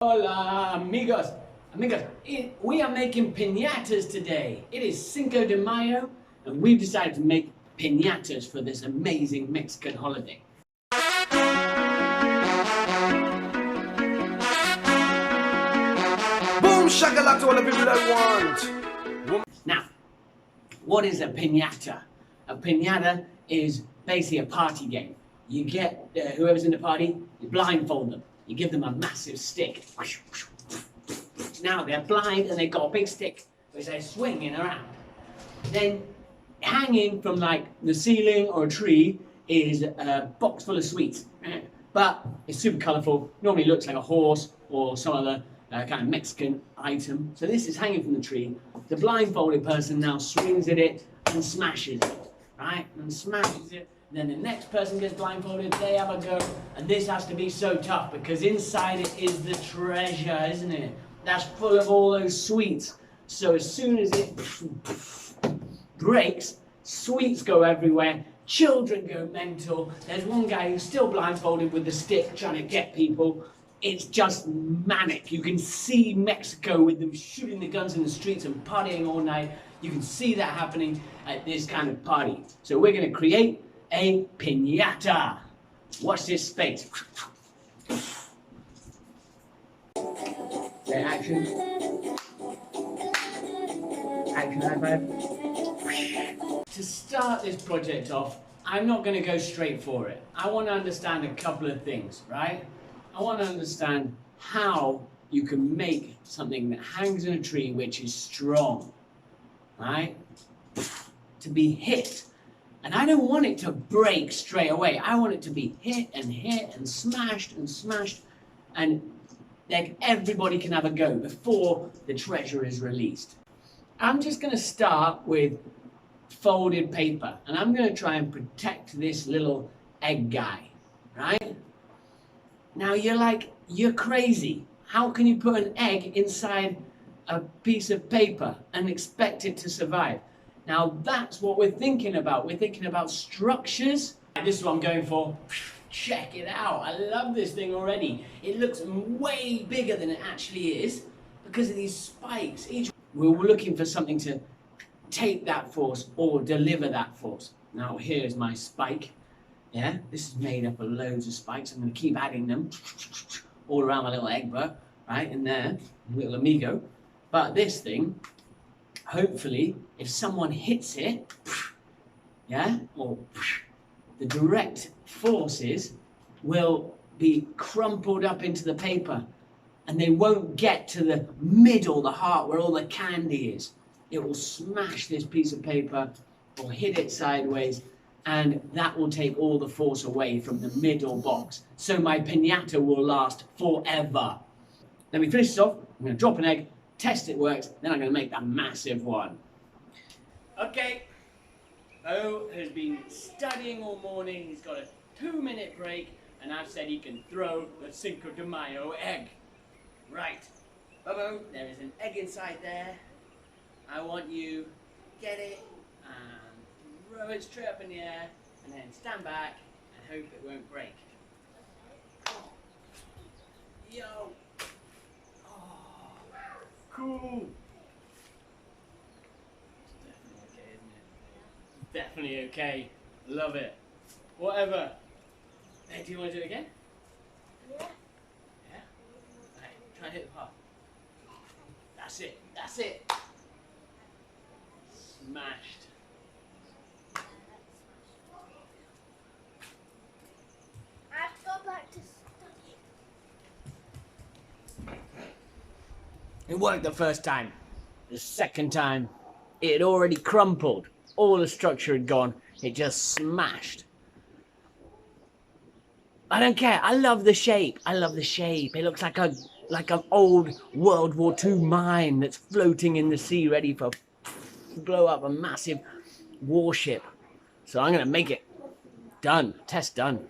Hola, amigos. Amigos, we are making piñatas today. It is Cinco de Mayo, and we've decided to make piñatas for this amazing Mexican holiday. Boom shakalaka to all the people that want. Now, what is a piñata? A piñata is basically a party game. You get whoever's in the party, you blindfold them. You give them a massive stick. Now they're blind and they've got a big stick which they're swinging around. Then hanging from like the ceiling or a tree is a box full of sweets. But it's super colourful, normally looks like a horse or some other kind of Mexican item. So this is hanging from the tree. The blindfolded person now swings at it and smashes it, right? And smashes it. Then the next person gets blindfolded, they have a go. And this has to be so tough because inside it is the treasure, isn't it? That's full of all those sweets. So as soon as it breaks, sweets go everywhere, children go mental. There's one guy who's still blindfolded with the stick trying to get people. It's just manic. You can see Mexico with them shooting the guns in the streets and partying all night. You can see that happening at this kind of party. So we're going to create a piñata. Watch this space. Okay, action. Action, high five. To start this project off, I'm not going to go straight for it. I want to understand a couple of things, right? I want to understand how you can make something that hangs in a tree which is strong, right? To be hit. And I don't want it to break straight away. I want it to be hit and smashed and like everybody can have a go before the treasure is released. I'm just going to start with folded paper and I'm going to try and protect this little egg guy, right? Now you're like, you're crazy. How can you put an egg inside a piece of paper and expect it to survive? Now that's what we're thinking about. We're thinking about structures. This is what I'm going for. Check it out. I love this thing already. It looks way bigger than it actually is because of these spikes. We're looking for something to take that force or deliver that force. Now here's my spike. Yeah, this is made up of loads of spikes. I'm going to keep adding them all around my little Egbert, right in there, little amigo. But this thing, hopefully, if someone hits it, yeah, or the direct forces will be crumpled up into the paper and they won't get to the middle, the heart, where all the candy is. It will smash this piece of paper or hit it sideways and that will take all the force away from the middle box. So my piñata will last forever. Let me finish this off. I'm going to drop an egg, test it works, then I'm going to make that massive one. Okay, Bo has been studying all morning. He's got a 2-minute break, and I've said he can throw the Cinco de Mayo egg. Right, Bobo, there is an egg inside there. I want you to get it and throw it straight up in the air, and then stand back and hope it won't break. Yo! Oh, cool! Definitely okay. Love it. Whatever. Hey, do you want to do it again? Yeah. Yeah? Alright, try and hit the part. That's it. That's it. Smashed. I have to go back to study. It worked the first time. The second time, it had already crumpled. All the structure had gone. It just smashed. I don't care. I love the shape. I love the shape. It looks like an old World War II mine that's floating in the sea, ready for blow up a massive warship. So I'm going to make it. Done. Test done.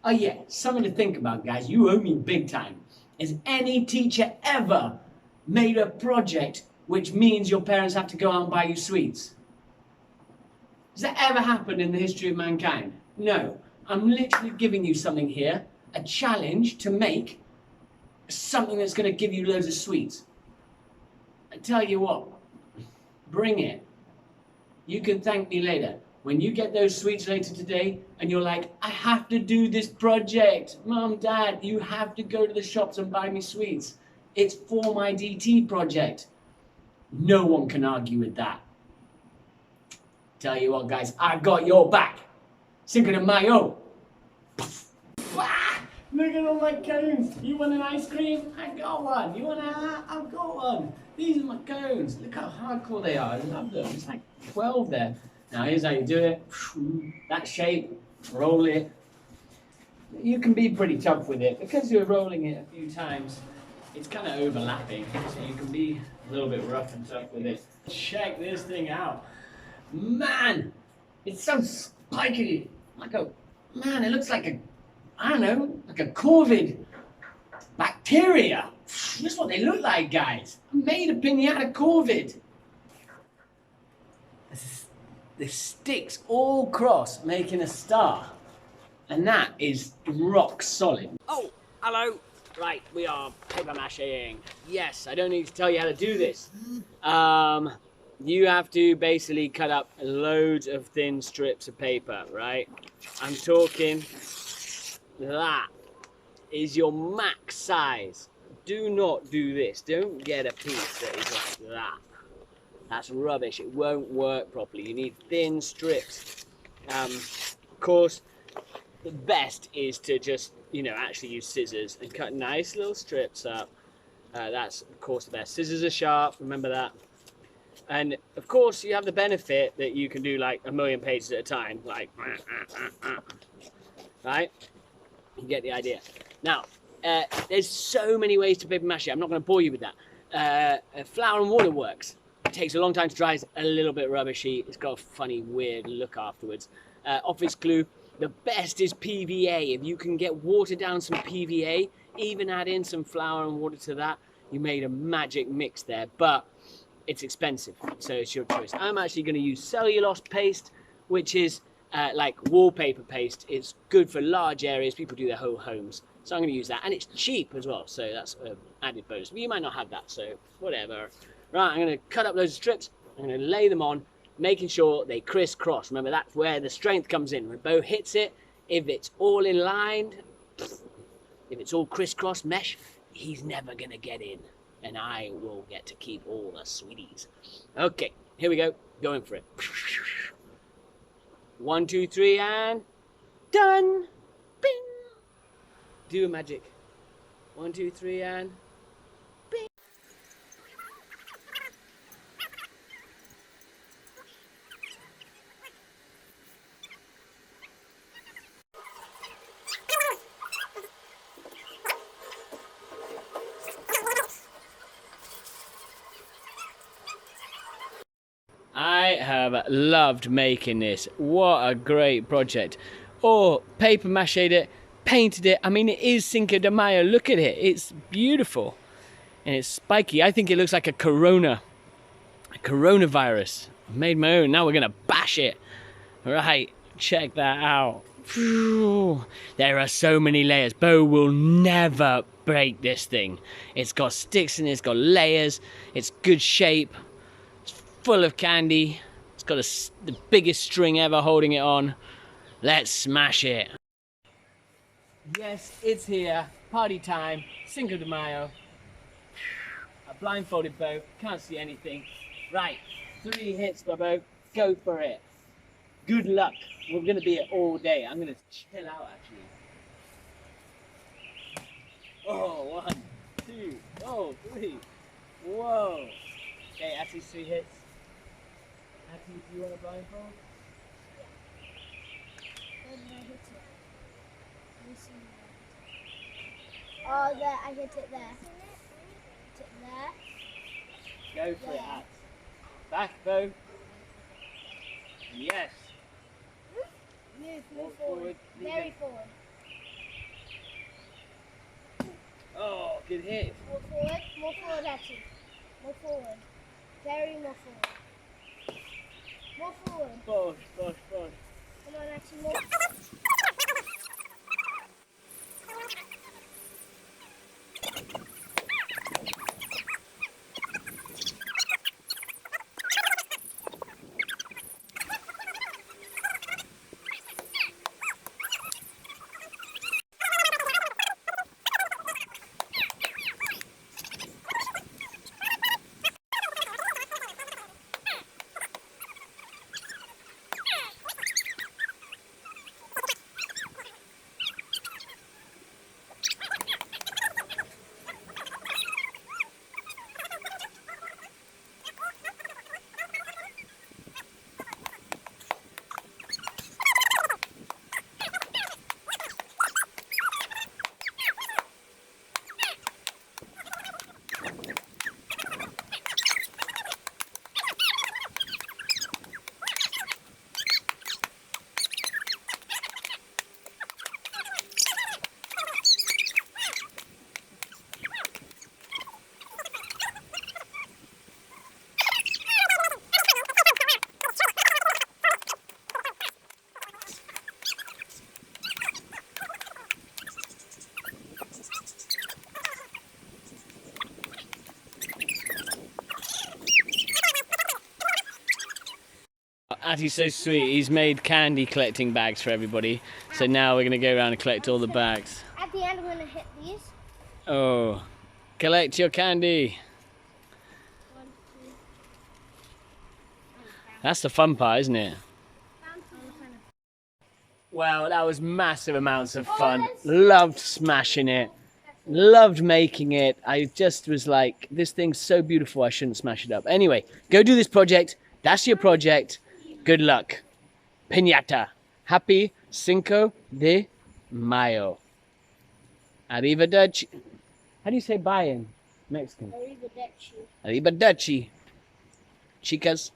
Oh yeah, something to think about, guys. You owe me big time. Has any teacher ever made a project which means your parents have to go out and buy you sweets? Has that ever happened in the history of mankind? No. I'm literally giving you something here, a challenge to make something that's going to give you loads of sweets. I tell you what, bring it. You can thank me later. When you get those sweets later today and you're like, I have to do this project. Mom, Dad, you have to go to the shops and buy me sweets. It's for my DT project. No one can argue with that. Tell you what, guys, I've got your back. Cinco de Mayo. Look at all my cones. You want an ice cream? I got one. You want a hat? I've got one. These are my cones. Look how hardcore they are. I love them. It's like 12 there. Now here's how you do it. That shape, roll it. You can be pretty tough with it. Because you're rolling it a few times, it's kind of overlapping. So you can be a little bit rough and tough with it. Check this thing out. Man, it's so spiky. Man, it looks like I don't know, like a COVID bacteria. That's what they look like, guys. I made a piñata COVID. The sticks all cross, making a star. And that is rock solid. Oh, hello. Right, we are paper macheing. Yes, I don't need to tell you how to do this. You have to basically cut up loads of thin strips of paper, right? I'm talking that is your max size. Do not do this. Don't get a piece that is like that. That's rubbish. It won't work properly. You need thin strips. Of course, the best is to just, actually use scissors and cut nice little strips up. That's, of course, the best. Scissors are sharp. Remember that. And, of course, you have the benefit that you can do, like, 1,000,000 pages at a time. Like, right? You get the idea. Now, there's so many ways to paper mache. I'm not going to bore you with that. Flour and water works. It takes a long time to dry. It's a little bit rubbishy. It's got a funny, weird look afterwards. Office glue. The best is PVA. If you can get watered down some PVA, even add in some flour and water to that, you made a magic mix there. But it's expensive, so it's your choice. I'm actually going to use cellulose paste, which is like wallpaper paste. It's good for large areas. People do their whole homes. So I'm going to use that. And it's cheap as well, so that's an added bonus. But you might not have that, so whatever. Right, I'm going to cut up those strips. I'm going to lay them on, making sure they crisscross. Remember, that's where the strength comes in. When Bo hits it, if it's all in line, if it's all crisscross mesh, he's never going to get in. And I will get to keep all the sweeties. Okay, here we go. Going for it. 1, 2, 3, and done. Bing. Do a magic. 1, 2, 3, and bing. I have loved making this. What a great project. Oh, paper mache'd it, painted it. I mean, it is Cinco de Mayo. Look at it. It's beautiful. And it's spiky. I think it looks like a coronavirus. I've made my own. Now we're going to bash it. Right, check that out. Phew. There are so many layers. Bo will never break this thing. It's got sticks in it. It's got layers. It's good shape. Full of candy. It's got the biggest string ever holding it on. Let's smash it. Yes, it's here. Party time. Cinco de Mayo. A blindfolded Bo. Can't see anything. Right. 3 hits, Bobo. Go for it. Good luck. We're going to be here all day. I'm going to chill out, actually. Oh, 1, 2, oh, 3. Whoa. Okay, Assie's 3 hits. Assie, do you want a blindfold? Oh, there, I hit it there. Hit it there. Go for it, Axe. Back, Bo. Yes. Move forward. Very forward. Oh, good hit. More forward, actually. More forward. Very more forward. More forward. Push. Come on, actually, more. Artie's so sweet. He's made candy collecting bags for everybody. So now we're going to go around and collect all the bags. At the end, we're going to hit these. Oh, collect your candy. 1, 2. That's the fun part, isn't it? Bouncy. Well, that was massive amounts of fun. Loved smashing it. Loved making it. I just was like, this thing's so beautiful, I shouldn't smash it up. Anyway, go do this project. That's your project. Good luck. Pinyata. Happy Cinco de Mayo. Arrivederci. How do you say bye in Mexican? Arrivederci. Arrivederci. Chicas.